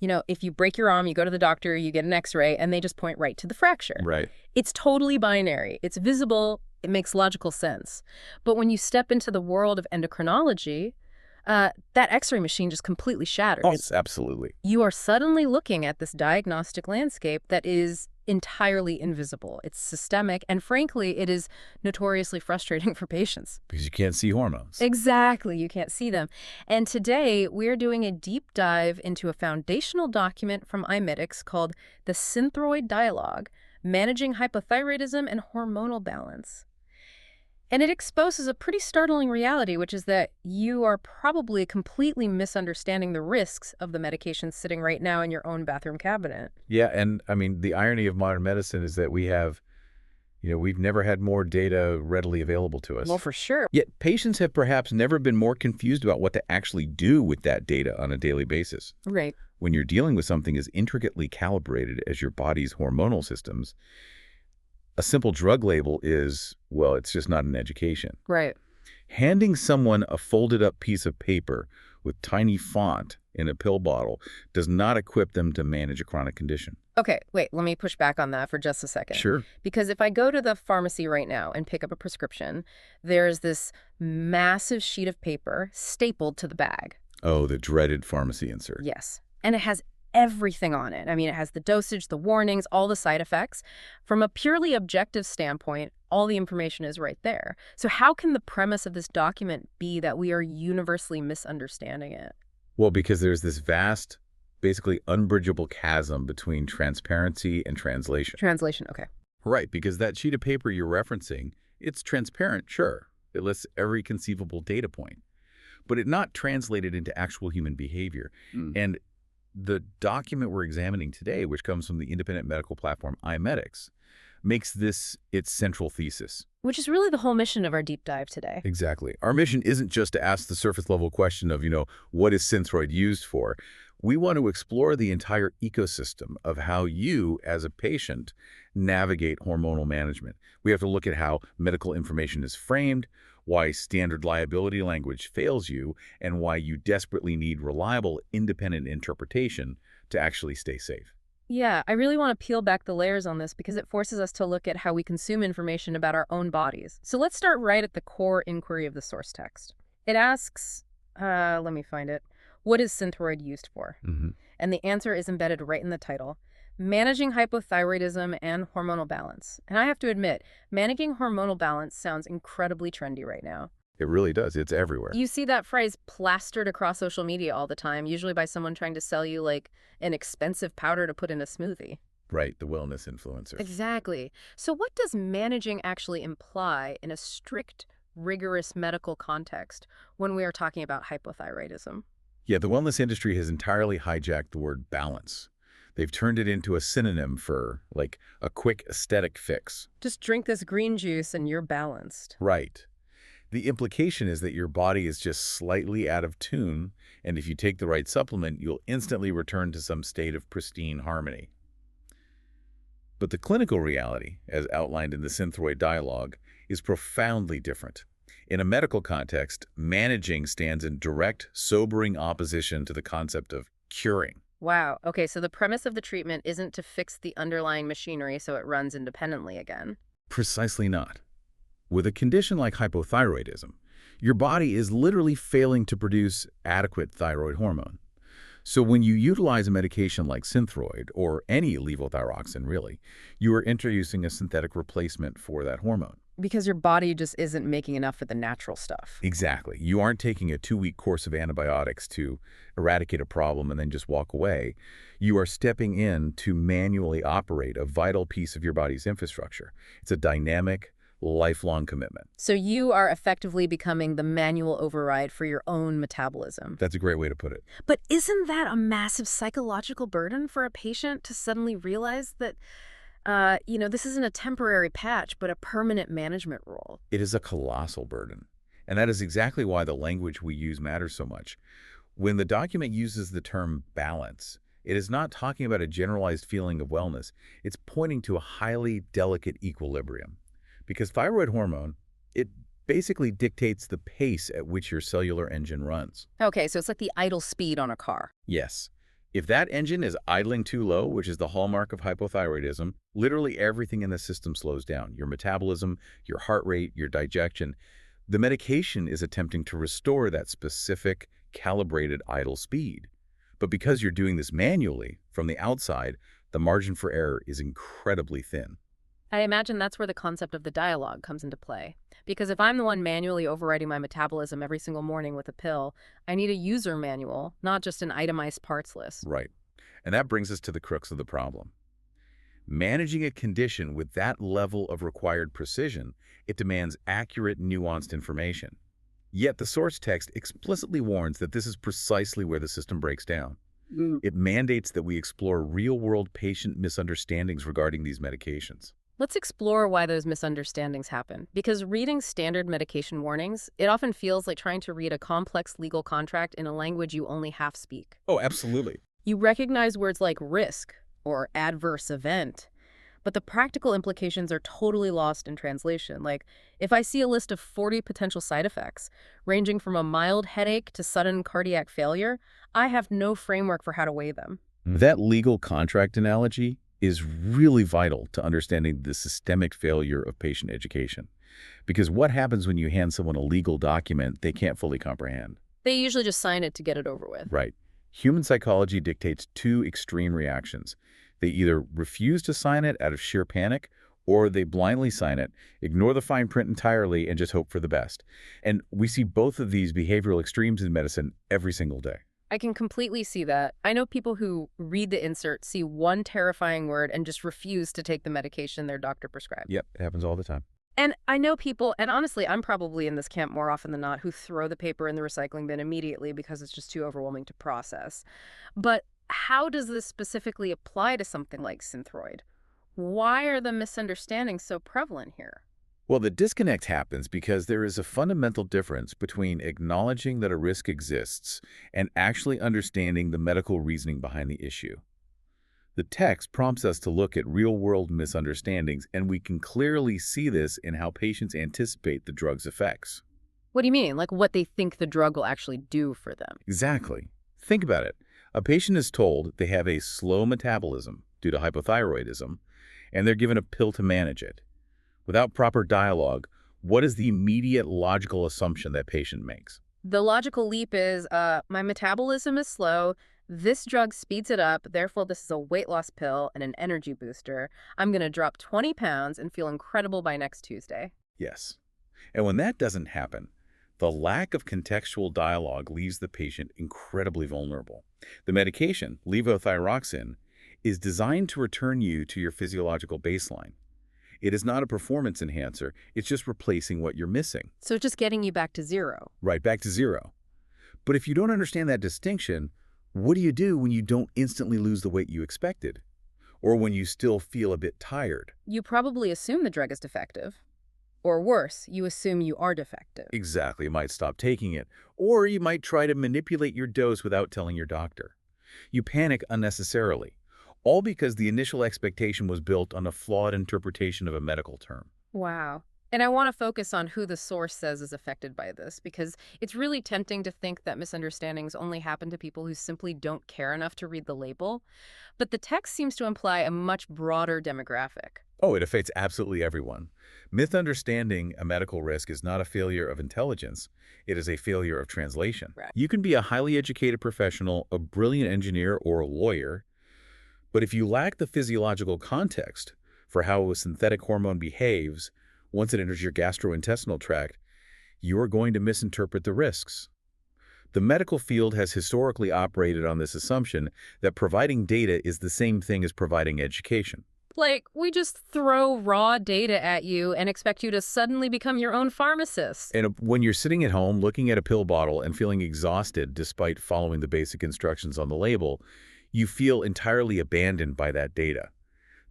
if you break your arm, you go to the doctor, you get an x-ray, and they just point right to the fracture. Right. It's totally binary. It's visible. It makes logical sense. But when you step into the world of endocrinology, that x-ray machine just completely shatters. Oh, absolutely. You are suddenly looking at this diagnostic landscape that is entirely invisible. It's systemic, and frankly, it is notoriously frustrating for patients. Because you can't see hormones. Exactly. You can't see them. And today, we're doing a deep dive into a foundational document from iMedix called the Synthroid Dialogue, Managing Hypothyroidism and Hormonal Balance. And it exposes a pretty startling reality, which is that you are probably completely misunderstanding the risks of the medications sitting right now in your own bathroom cabinet. Yeah, and I mean, the irony of modern medicine is that we've never had more data readily available to us. Well, for sure. Yet patients have perhaps never been more confused about what to actually do with that data on a daily basis. Right. When you're dealing with something as intricately calibrated as your body's hormonal systems, a simple drug label is, well, it's just not an education. Right. Handing someone a folded up piece of paper with tiny font in a pill bottle does not equip them to manage a chronic condition. Okay, wait, let me push back on that for just a second. Sure. Because if I go to the pharmacy right now and pick up a prescription, there's this massive sheet of paper stapled to the bag. Oh, the dreaded pharmacy insert. Yes. And it has everything on it. I mean, it has the dosage, the warnings, all the side effects. From a purely objective standpoint, all the information is right there. So how can the premise of this document be that we are universally misunderstanding it? Well, because there's this vast, basically unbridgeable chasm between transparency and translation. Translation, okay. Right, because that sheet of paper you're referencing, it's transparent, sure. It lists every conceivable data point. But it's not translated into actual human behavior. And the document we're examining today, which comes from the independent medical platform iMedix, makes this its central thesis. Which is really the whole mission of our deep dive today. Exactly. Our mission isn't just to ask the surface level question of, what is Synthroid used for? We want to explore the entire ecosystem of how you, as a patient, navigate hormonal management. We have to look at how medical information is framed, why standard liability language fails you, and why you desperately need reliable, independent interpretation to actually stay safe. Yeah, I really want to peel back the layers on this because it forces us to look at how we consume information about our own bodies. So let's start right at the core inquiry of the source text. It asks, let me find it, what is Synthroid used for? And the answer is embedded right in the title. Managing hypothyroidism and hormonal balance. And I have to admit, managing hormonal balance sounds incredibly trendy right now. It really does. It's everywhere. You see that phrase plastered across social media all the time, usually by someone trying to sell you like an expensive powder to put in a smoothie. Right, the wellness influencers. Exactly. So what does managing actually imply in a strict, rigorous medical context when we are talking about hypothyroidism? Yeah, the wellness industry has entirely hijacked the word balance. They've turned it into a synonym for, like, a quick aesthetic fix. Just drink this green juice and you're balanced. Right. The implication is that your body is just slightly out of tune, and if you take the right supplement, you'll instantly return to some state of pristine harmony. But the clinical reality, as outlined in the Synthroid Dialogue, is profoundly different. In a medical context, managing stands in direct, sobering opposition to the concept of curing. Wow. Okay, so the premise of the treatment isn't to fix the underlying machinery so it runs independently again. Precisely not. With a condition like hypothyroidism, your body is literally failing to produce adequate thyroid hormone. So when you utilize a medication like Synthroid, or any levothyroxine really, you are introducing a synthetic replacement for that hormone. Because your body just isn't making enough of the natural stuff. Exactly. You aren't taking a 2-week course of antibiotics to eradicate a problem and then just walk away. You are stepping in to manually operate a vital piece of your body's infrastructure. It's a dynamic, lifelong commitment. So you are effectively becoming the manual override for your own metabolism. That's a great way to put it. But isn't that a massive psychological burden for a patient to suddenly realize that, this isn't a temporary patch, but a permanent management role? It is a colossal burden. And that is exactly why the language we use matters so much. When the document uses the term balance, it is not talking about a generalized feeling of wellness. It's pointing to a highly delicate equilibrium. Because thyroid hormone, it basically dictates the pace at which your cellular engine runs. Okay, so it's like the idle speed on a car. Yes. If that engine is idling too low, which is the hallmark of hypothyroidism, literally everything in the system slows down. Your metabolism, your heart rate, your digestion. The medication is attempting to restore that specific, calibrated idle speed. But because you're doing this manually, from the outside, the margin for error is incredibly thin. I imagine that's where the concept of the dialogue comes into play. Because if I'm the one manually overriding my metabolism every single morning with a pill, I need a user manual, not just an itemized parts list. Right. And that brings us to the crux of the problem. Managing a condition with that level of required precision, it demands accurate, nuanced information. Yet the source text explicitly warns that this is precisely where the system breaks down. It mandates that we explore real-world patient misunderstandings regarding these medications. Let's explore why those misunderstandings happen. Because reading standard medication warnings, it often feels like trying to read a complex legal contract in a language you only half speak. Oh, absolutely. You recognize words like risk or adverse event, but the practical implications are totally lost in translation. Like, if I see a list of 40 potential side effects, ranging from a mild headache to sudden cardiac failure, I have no framework for how to weigh them. That legal contract analogy is really vital to understanding the systemic failure of patient education. Because what happens when you hand someone a legal document they can't fully comprehend? They usually just sign it to get it over with. Right. Human psychology dictates two extreme reactions. They either refuse to sign it out of sheer panic, or they blindly sign it, ignore the fine print entirely, and just hope for the best. And we see both of these behavioral extremes in medicine every single day. I can completely see that. I know people who read the insert, see one terrifying word, and just refuse to take the medication their doctor prescribed. Yep, it happens all the time. And I know people, and honestly, I'm probably in this camp more often than not, who throw the paper in the recycling bin immediately because it's just too overwhelming to process. But how does this specifically apply to something like Synthroid? Why are the misunderstandings so prevalent here? Well, the disconnect happens because there is a fundamental difference between acknowledging that a risk exists and actually understanding the medical reasoning behind the issue. The text prompts us to look at real-world misunderstandings, and we can clearly see this in how patients anticipate the drug's effects. What do you mean? Like what they think the drug will actually do for them? Exactly. Think about it. A patient is told they have a slow metabolism due to hypothyroidism, and they're given a pill to manage it. Without proper dialogue, what is the immediate logical assumption that patient makes? The logical leap is, my metabolism is slow, this drug speeds it up, therefore this is a weight loss pill and an energy booster. I'm going to drop 20 pounds and feel incredible by next Tuesday. Yes. And when that doesn't happen, the lack of contextual dialogue leaves the patient incredibly vulnerable. The medication, levothyroxine, is designed to return you to your physiological baseline. It is not a performance enhancer, it's just replacing what you're missing. So just getting you back to zero. Right, back to zero. But if you don't understand that distinction, what do you do when you don't instantly lose the weight you expected? Or when you still feel a bit tired? You probably assume the drug is defective. Or worse, you assume you are defective. Exactly, you might stop taking it. Or you might try to manipulate your dose without telling your doctor. You panic unnecessarily. All because the initial expectation was built on a flawed interpretation of a medical term. Wow. And I want to focus on who the source says is affected by this, because it's really tempting to think that misunderstandings only happen to people who simply don't care enough to read the label. But the text seems to imply a much broader demographic. Oh, it affects absolutely everyone. Misunderstanding a medical risk is not a failure of intelligence. It is a failure of translation. Right. You can be a highly educated professional, a brilliant engineer, or a lawyer, but if you lack the physiological context for how a synthetic hormone behaves once it enters your gastrointestinal tract, you are going to misinterpret the risks. The medical field has historically operated on this assumption that providing data is the same thing as providing education. Like, we just throw raw data at you and expect you to suddenly become your own pharmacist. And when you're sitting at home looking at a pill bottle and feeling exhausted despite following the basic instructions on the label, you feel entirely abandoned by that data.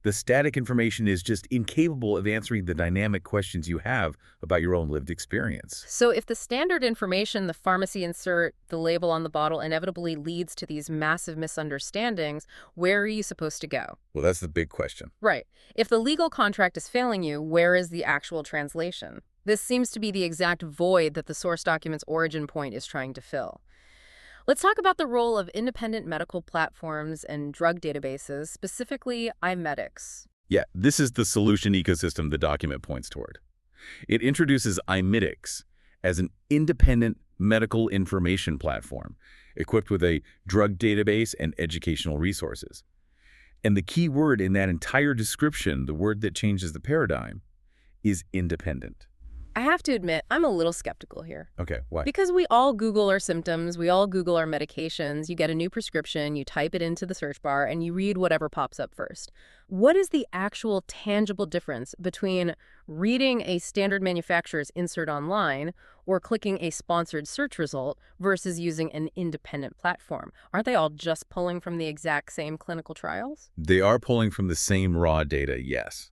The static information is just incapable of answering the dynamic questions you have about your own lived experience. So if the standard information, the pharmacy insert, the label on the bottle inevitably leads to these massive misunderstandings, where are you supposed to go? Well, that's the big question. Right. If the legal contract is failing you, where is the actual translation? This seems to be the exact void that the source document's origin point is trying to fill. Let's talk about the role of independent medical platforms and drug databases, specifically iMedix. Yeah, this is the solution ecosystem the document points toward. It introduces iMedix as an independent medical information platform equipped with a drug database and educational resources. And the key word in that entire description, the word that changes the paradigm, is independent. I have to admit, I'm a little skeptical here. Okay, why? Because we all Google our symptoms, we all Google our medications, you get a new prescription, you type it into the search bar, and you read whatever pops up first. What is the actual tangible difference between reading a standard manufacturer's insert online or clicking a sponsored search result versus using an independent platform? Aren't they all just pulling from the exact same clinical trials? They are pulling from the same raw data, yes.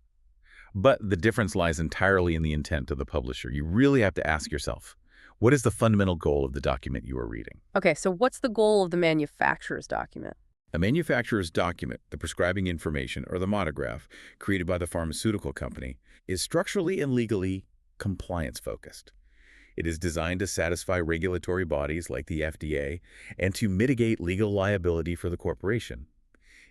But the difference lies entirely in the intent of the publisher. You really have to ask yourself, what is the fundamental goal of the document you are reading? Okay, so what's the goal of the manufacturer's document? A manufacturer's document, the prescribing information, or the monograph created by the pharmaceutical company, is structurally and legally compliance-focused. It is designed to satisfy regulatory bodies like the FDA and to mitigate legal liability for the corporation.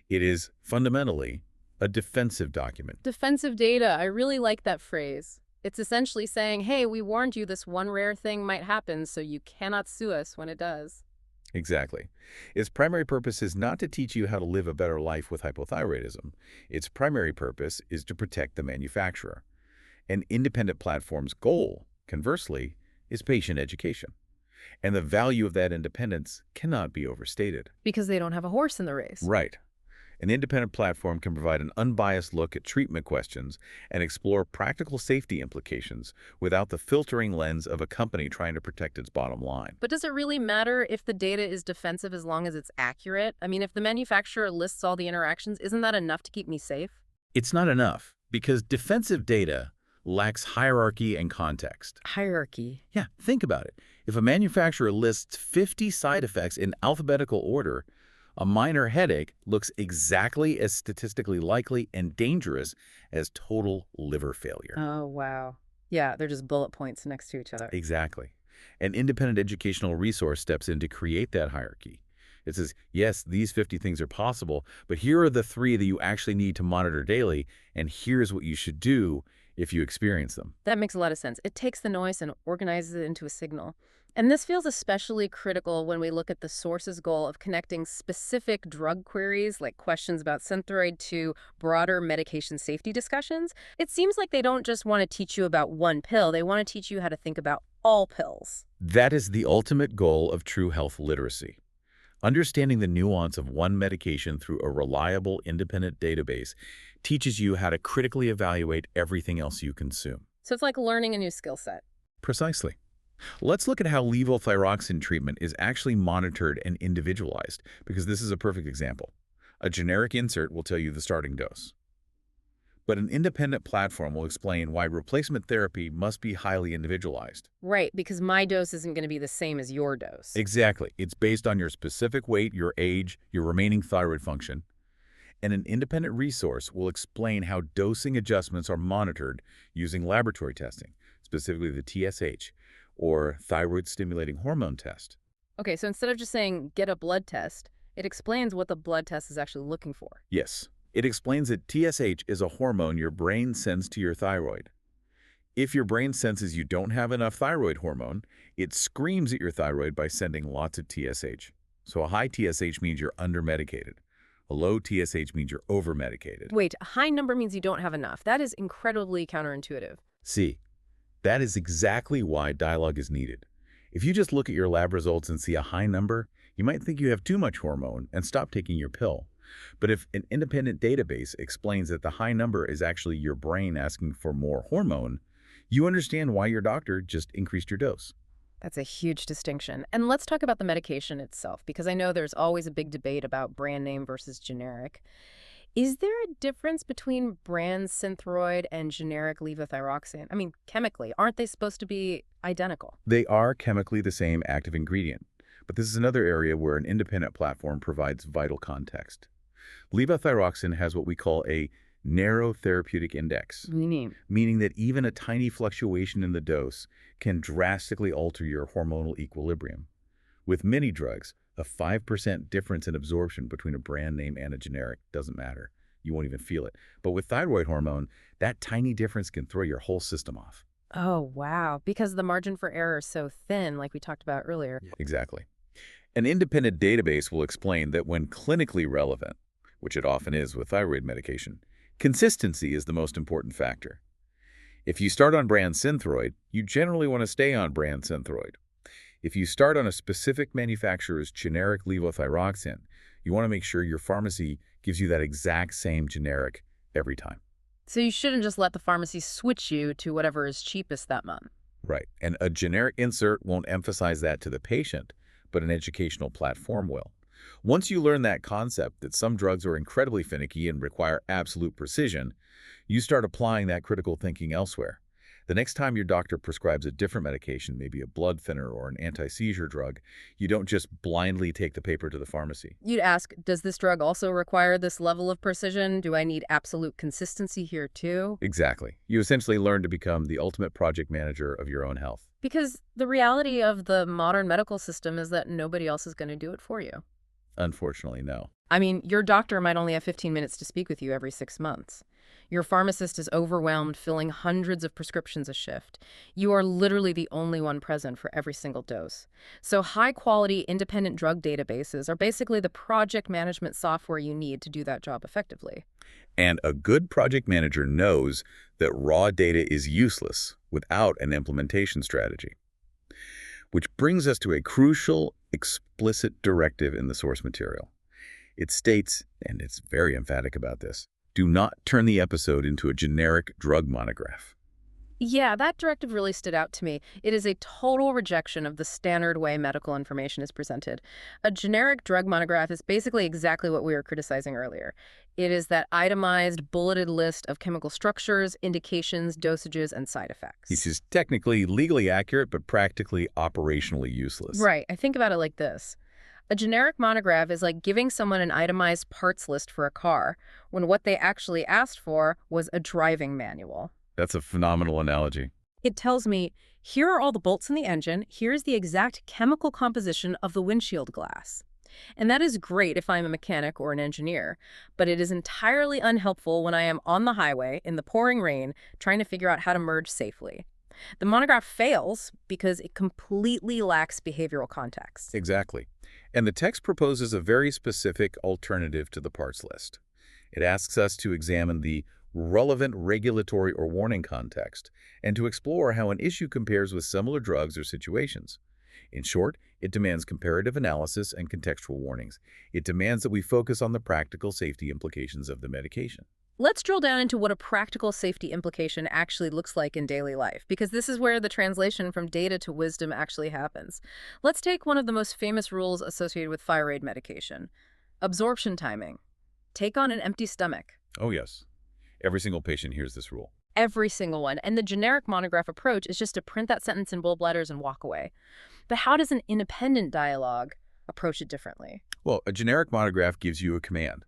It is fundamentally a defensive document. Defensive data. I really like that phrase. It's essentially saying, hey, we warned you this one rare thing might happen, so you cannot sue us when it does. Exactly. Its primary purpose is not to teach you how to live a better life with hypothyroidism. Its primary purpose is to protect the manufacturer. An independent platform's goal, conversely, is patient education. And the value of that independence cannot be overstated. Because they don't have a horse in the race. Right. An independent platform can provide an unbiased look at treatment questions and explore practical safety implications without the filtering lens of a company trying to protect its bottom line. But does it really matter if the data is defensive as long as it's accurate? I mean, if the manufacturer lists all the interactions, isn't that enough to keep me safe? It's not enough because defensive data lacks hierarchy and context. Hierarchy. Yeah, think about it. If a manufacturer lists 50 side effects in alphabetical order, a minor headache looks exactly as statistically likely and dangerous as total liver failure. Oh, wow. Yeah, they're just bullet points next to each other. Exactly. An independent educational resource steps in to create that hierarchy. It says, yes, these 50 things are possible, but here are the 3 that you actually need to monitor daily, and here's what you should do if you experience them. That makes a lot of sense. It takes the noise and organizes it into a signal. And this feels especially critical when we look at the source's goal of connecting specific drug queries, like questions about Synthroid, to broader medication safety discussions. It seems like they don't just want to teach you about one pill. They want to teach you how to think about all pills. That is the ultimate goal of true health literacy. Understanding the nuance of one medication through a reliable, independent database teaches you how to critically evaluate everything else you consume. So it's like learning a new skill set. Precisely. Let's look at how levothyroxine treatment is actually monitored and individualized, because this is a perfect example. A generic insert will tell you the starting dose. But an independent platform will explain why replacement therapy must be highly individualized. Right, because my dose isn't going to be the same as your dose. Exactly. It's based on your specific weight, your age, your remaining thyroid function. And an independent resource will explain how dosing adjustments are monitored using laboratory testing, specifically the TSH, or thyroid-stimulating hormone test. Okay, so instead of just saying, get a blood test, it explains what the blood test is actually looking for. Yes. It explains that TSH is a hormone your brain sends to your thyroid. If your brain senses you don't have enough thyroid hormone, it screams at your thyroid by sending lots of TSH. So a high TSH means you're under-medicated. A low TSH means you're over-medicated. Wait, a high number means you don't have enough. That is incredibly counterintuitive. See, that is exactly why dialogue is needed. If you just look at your lab results and see a high number, you might think you have too much hormone and stop taking your pill. But if an independent database explains that the high number is actually your brain asking for more hormone, you understand why your doctor just increased your dose. That's a huge distinction. And let's talk about the medication itself, because I know there's always a big debate about brand name versus generic. Is there a difference between brand Synthroid and generic levothyroxine? I mean, chemically, aren't they supposed to be identical? They are chemically the same active ingredient, but this is another area where an independent platform provides vital context. Levothyroxine has what we call a narrow therapeutic index, meaning that even a tiny fluctuation in the dose can drastically alter your hormonal equilibrium. With many drugs, a 5% difference in absorption between a brand name and a generic doesn't matter. You won't even feel it. But with thyroid hormone, that tiny difference can throw your whole system off. Oh, wow. Because the margin for error is so thin, like we talked about earlier. Yeah. Exactly. An independent database will explain that when clinically relevant, which it often is with thyroid medication, consistency is the most important factor. If you start on brand Synthroid, you generally want to stay on brand Synthroid. If you start on a specific manufacturer's generic levothyroxine, you want to make sure your pharmacy gives you that exact same generic every time. So you shouldn't just let the pharmacy switch you to whatever is cheapest that month. Right. And a generic insert won't emphasize that to the patient, but an educational platform will. Once you learn that concept that some drugs are incredibly finicky and require absolute precision, you start applying that critical thinking elsewhere. The next time your doctor prescribes a different medication, maybe a blood thinner or an anti-seizure drug, you don't just blindly take the paper to the pharmacy. You'd ask, does this drug also require this level of precision? Do I need absolute consistency here too? Exactly. You essentially learn to become the ultimate project manager of your own health. Because the reality of the modern medical system is that nobody else is going to do it for you. Unfortunately, no. I mean, your doctor might only have 15 minutes to speak with you every 6 months. Your pharmacist is overwhelmed filling hundreds of prescriptions a shift. You are literally the only one present for every single dose. So high-quality independent drug databases are basically the project management software you need to do that job effectively. And a good project manager knows that raw data is useless without an implementation strategy. Which brings us to a crucial, explicit directive in the source material. It states, and it's very emphatic about this, do not turn the episode into a generic drug monograph. Yeah, that directive really stood out to me. It is a total rejection of the standard way medical information is presented. A generic drug monograph is basically exactly what we were criticizing earlier. It is that itemized, bulleted list of chemical structures, indications, dosages, and side effects. This is technically legally accurate, but practically operationally useless. Right. I think about it like this. A generic monograph is like giving someone an itemized parts list for a car, when what they actually asked for was a driving manual. That's a phenomenal analogy. It tells me, here are all the bolts in the engine, here's the exact chemical composition of the windshield glass. And that is great if I'm a mechanic or an engineer, but it is entirely unhelpful when I am on the highway in the pouring rain trying to figure out how to merge safely. The monograph fails because it completely lacks behavioral context. Exactly. And the text proposes a very specific alternative to the parts list. It asks us to examine the relevant regulatory or warning context and to explore how an issue compares with similar drugs or situations. In short, it demands comparative analysis and contextual warnings. It demands that we focus on the practical safety implications of the medication. Let's drill down into what a practical safety implication actually looks like in daily life, because this is where the translation from data to wisdom actually happens. Let's take one of the most famous rules associated with thyroid medication. Absorption timing. Take on an empty stomach. Oh, yes. Every single patient hears this rule. Every single one. And the generic monograph approach is just to print that sentence in bold letters and walk away. But how does an independent dialogue approach it differently? Well, a generic monograph gives you a command.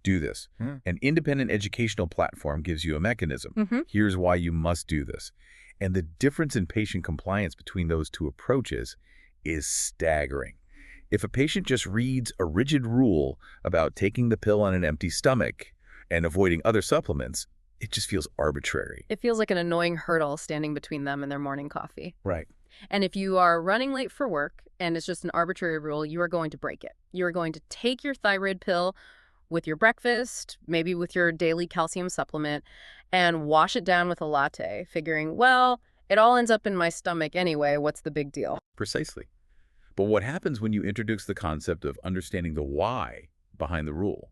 Do this. An independent educational platform gives you a mechanism. Here's why you must do this. And the difference in patient compliance between those two approaches is staggering. If a patient just reads a rigid rule about taking the pill on an empty stomach and avoiding other supplements, it just feels arbitrary. It feels like an annoying hurdle standing between them and their morning coffee. Right. And if you are running late for work and it's just an arbitrary rule, you are going to break it. You are going to take your thyroid pill with your breakfast, maybe with your daily calcium supplement, and wash it down with a latte, figuring, well, it all ends up in my stomach anyway, what's the big deal? Precisely. But what happens when you introduce the concept of understanding the why behind the rule?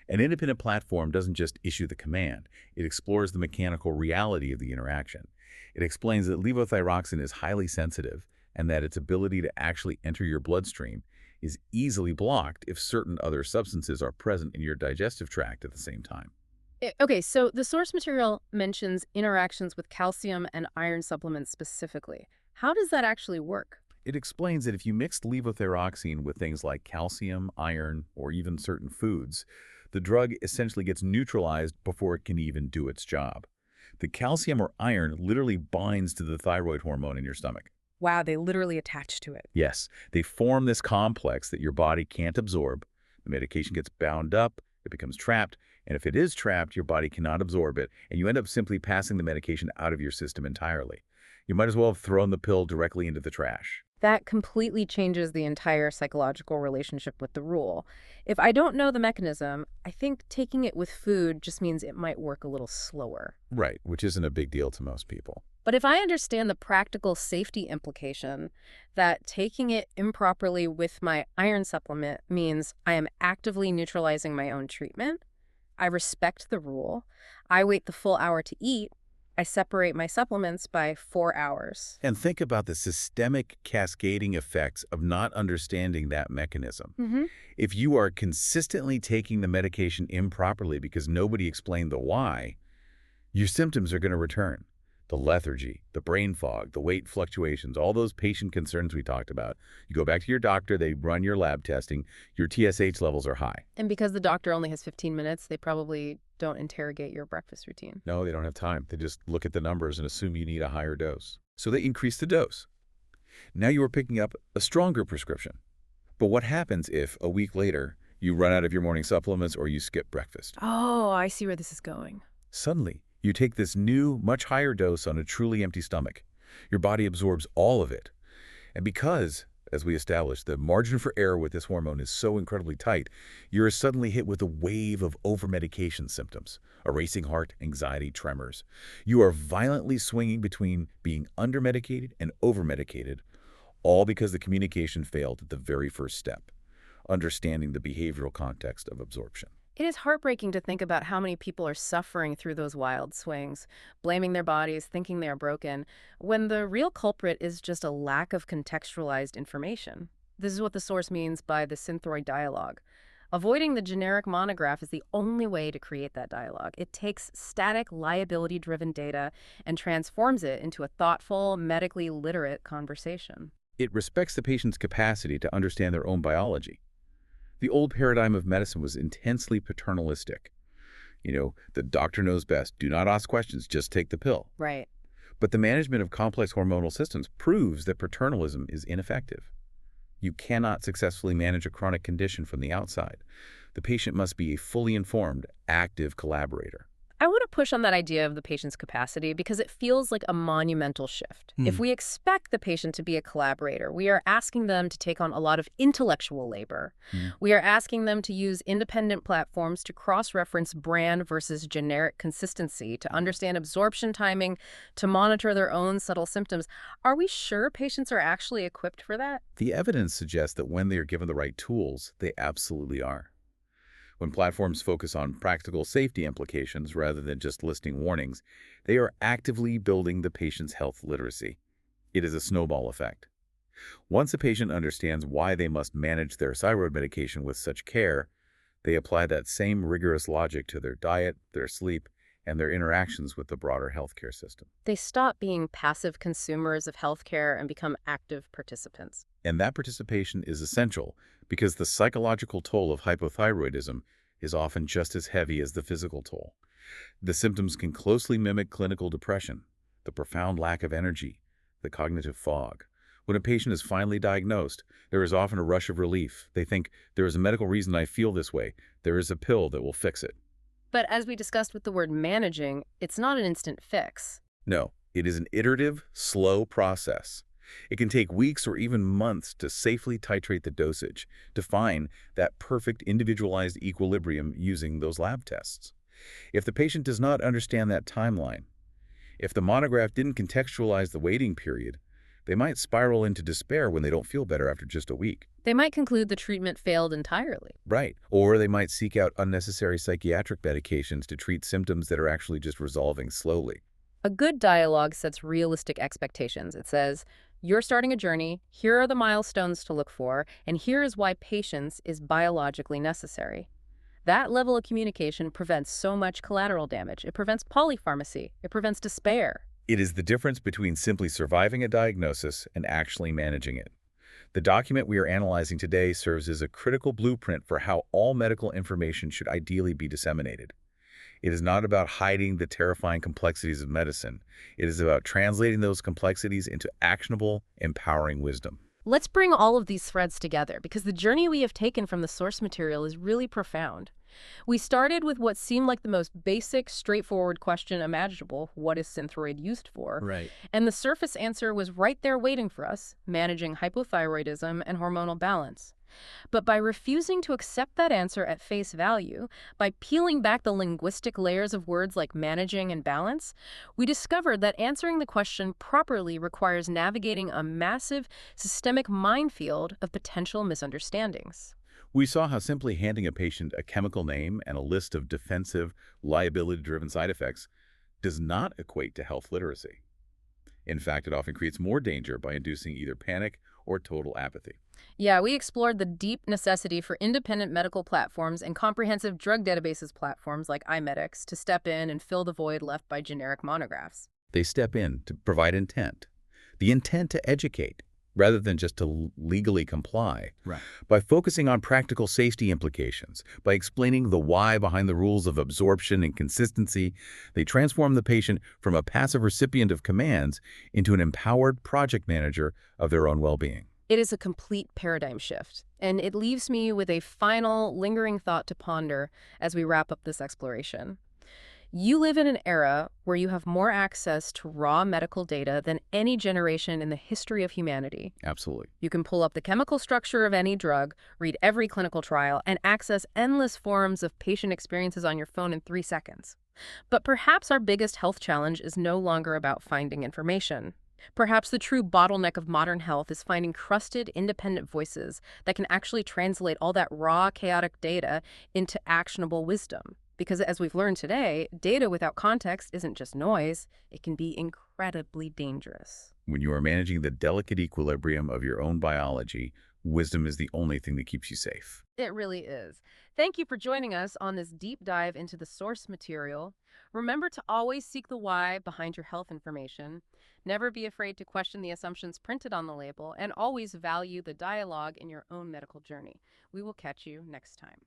An independent platform doesn't just issue the command. It explores the mechanical reality of the interaction. It explains that levothyroxine is highly sensitive and that its ability to actually enter your bloodstream is easily blocked if certain other substances are present in your digestive tract at the same time. Okay, so the source material mentions interactions with calcium and iron supplements specifically. How does that actually work? It explains that if you mix levothyroxine with things like calcium, iron, or even certain foods, the drug essentially gets neutralized before it can even do its job. The calcium or iron literally binds to the thyroid hormone in your stomach. Wow, they literally attach to it. Yes, they form this complex that your body can't absorb. The medication gets bound up, it becomes trapped, and if it is trapped, your body cannot absorb it, and you end up simply passing the medication out of your system entirely. You might as well have thrown the pill directly into the trash. That completely changes the entire psychological relationship with the rule. If I don't know the mechanism, I think taking it with food just means it might work a little slower. Right, which isn't a big deal to most people. But if I understand the practical safety implication that taking it improperly with my iron supplement means I am actively neutralizing my own treatment, I respect the rule, I wait the full hour to eat, I separate my supplements by 4 hours. And think about the systemic cascading effects of not understanding that mechanism. Mm-hmm. If you are consistently taking the medication improperly because nobody explained the why, your symptoms are going to return. The lethargy, the brain fog, the weight fluctuations, all those patient concerns we talked about. You go back to your doctor, they run your lab testing, your TSH levels are high. And because the doctor only has 15 minutes, they probably don't interrogate your breakfast routine. No, they don't have time. They just look at the numbers and assume you need a higher dose. So they increase the dose. Now you are picking up a stronger prescription. But what happens if, a week later, you run out of your morning supplements or you skip breakfast? Oh, I see where this is going. Suddenly, you take this new, much higher dose on a truly empty stomach. Your body absorbs all of it. And because, as we established, the margin for error with this hormone is so incredibly tight, you're suddenly hit with a wave of over-medication symptoms, a racing heart, anxiety, tremors. You are violently swinging between being under-medicated and over-medicated, all because the communication failed at the very first step, understanding the behavioral context of absorption. It is heartbreaking to think about how many people are suffering through those wild swings, blaming their bodies, thinking they are broken, when the real culprit is just a lack of contextualized information. This is what the source means by the Synthroid dialogue. Avoiding the generic monograph is the only way to create that dialogue. It takes static, liability-driven data and transforms it into a thoughtful, medically literate conversation. It respects the patient's capacity to understand their own biology. The old paradigm of medicine was intensely paternalistic. The doctor knows best. Do not ask questions, just take the pill. Right. But the management of complex hormonal systems proves that paternalism is ineffective. You cannot successfully manage a chronic condition from the outside. The patient must be a fully informed, active collaborator. I want to push on that idea of the patient's capacity because it feels like a monumental shift. If we expect the patient to be a collaborator, we are asking them to take on a lot of intellectual labor. We are asking them to use independent platforms to cross-reference brand versus generic consistency, to understand absorption timing, to monitor their own subtle symptoms. Are we sure patients are actually equipped for that? The evidence suggests that when they are given the right tools, they absolutely are. When platforms focus on practical safety implications rather than just listing warnings, they are actively building the patient's health literacy. It is a snowball effect. Once a patient understands why they must manage their thyroid medication with such care, they apply that same rigorous logic to their diet, their sleep, and their interactions with the broader healthcare system. They stop being passive consumers of healthcare and become active participants. And that participation is essential because the psychological toll of hypothyroidism is often just as heavy as the physical toll. The symptoms can closely mimic clinical depression, the profound lack of energy, the cognitive fog. When a patient is finally diagnosed, there is often a rush of relief. They think, there is a medical reason I feel this way. There is a pill that will fix it. But as we discussed with the word managing, it's not an instant fix. No, it is an iterative, slow process. It can take weeks or even months to safely titrate the dosage, to find that perfect individualized equilibrium using those lab tests. If the patient does not understand that timeline, if the monograph didn't contextualize the waiting period, they might spiral into despair when they don't feel better after just a week. They might conclude the treatment failed entirely. Right. Or they might seek out unnecessary psychiatric medications to treat symptoms that are actually just resolving slowly. A good dialogue sets realistic expectations. It says, you're starting a journey, here are the milestones to look for, and here is why patience is biologically necessary. That level of communication prevents so much collateral damage. It prevents polypharmacy. It prevents despair. It is the difference between simply surviving a diagnosis and actually managing it. The document we are analyzing today serves as a critical blueprint for how all medical information should ideally be disseminated. It is not about hiding the terrifying complexities of medicine. It is about translating those complexities into actionable, empowering wisdom. Let's bring all of these threads together because the journey we have taken from the source material is really profound. We started with what seemed like the most basic, straightforward question imaginable: what is Synthroid used for? Right. And the surface answer was right there waiting for us: managing hypothyroidism and hormonal balance. But by refusing to accept that answer at face value, by peeling back the linguistic layers of words like managing and balance, we discovered that answering the question properly requires navigating a massive, systemic minefield of potential misunderstandings. We saw how simply handing a patient a chemical name and a list of defensive, liability-driven side effects does not equate to health literacy. In fact, it often creates more danger by inducing either panic or total apathy. Yeah, we explored the deep necessity for independent medical platforms and comprehensive drug databases platforms like iMedix to step in and fill the void left by generic monographs. They step in to provide intent, the intent to educate, rather than just to legally comply. Right. By focusing on practical safety implications, by explaining the why behind the rules of absorption and consistency, they transform the patient from a passive recipient of commands into an empowered project manager of their own well-being. It is a complete paradigm shift, and it leaves me with a final, lingering thought to ponder as we wrap up this exploration. You live in an era where you have more access to raw medical data than any generation in the history of humanity. Absolutely. You can pull up the chemical structure of any drug, read every clinical trial, and access endless forums of patient experiences on your phone in 3 seconds. But perhaps our biggest health challenge is no longer about finding information. Perhaps the true bottleneck of modern health is finding trusted, independent voices that can actually translate all that raw, chaotic data into actionable wisdom. Because as we've learned today, data without context isn't just noise, it can be incredibly dangerous. When you are managing the delicate equilibrium of your own biology, wisdom is the only thing that keeps you safe. It really is. Thank you for joining us on this deep dive into the source material. Remember to always seek the why behind your health information. Never be afraid to question the assumptions printed on the label, and always value the dialogue in your own medical journey. We will catch you next time.